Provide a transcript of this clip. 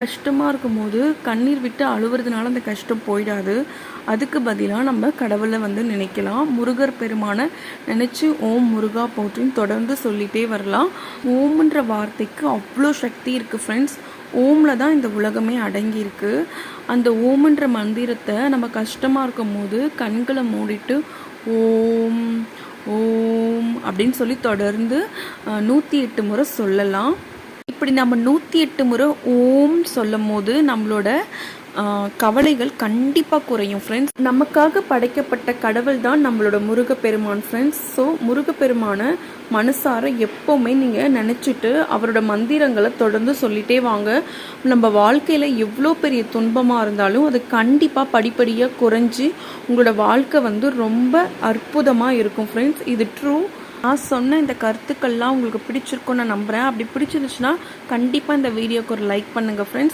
கஷ்டமாக இருக்கும்போது கண்ணீர் விட்டு அழுவுறதுனால அந்த கஷ்டம் போயிடாது. அதுக்கு பதிலாக நம்ம கடவுளை நினைக்கலாம். முருகர் பெருமானை நினச்சி ஓம் முருகா போற்றின்னு தொடர்ந்து சொல்லிகிட்டே வரலாம். ஓம்ன்ற வார்த்தைக்கு அவ்வளோ சக்தி இருக்குது ஃப்ரெண்ட்ஸ். ஓமில் தான் இந்த உலகமே அடங்கியிருக்கு. அந்த ஓம்ன்ற மந்திரத்தை நம்ம கஷ்டமாக இருக்கும் போது கண்களை மூடிட்டு ஓம் ஓம் அப்படின்னு சொல்லி தொடர்ந்து 108 முறை சொல்லலாம். இப்படி நம்ம 108 முறை ஓம் சொல்லும் போது நம்மளோட கவலைகள் கண்டிப்பாக குறையும் ஃப்ரெண்ட்ஸ். நமக்காக படைக்கப்பட்ட கடவுள் தான் நம்மளோட முருகப்பெருமான் ஃப்ரெண்ட்ஸ். ஸோ முருகப்பெருமானை மனசார எப்போவுமே நீங்கள் நினச்சிட்டு அவரோட மந்திரங்களை தொடர்ந்து சொல்லிகிட்டே வாங்க. நம்ம வாழ்க்கையில் எவ்வளோ பெரிய துன்பமாக இருந்தாலும் அது கண்டிப்பாக படிப்படியாக குறைஞ்சி உங்களோட வாழ்க்கை ரொம்ப அற்புதமாக இருக்கும் ஃப்ரெண்ட்ஸ். இது ட்ரூ. நான் சொன்ன இந்த கருத்துக்கள்லாம் உங்களுக்கு பிடிச்சிருக்குன்னு நான் நம்புகிறேன். அப்படி பிடிச்சிருந்துச்சுன்னா கண்டிப்பாக இந்த வீடியோக்கு ஒரு லைக் பண்ணுங்கள் ஃப்ரெண்ட்ஸ்.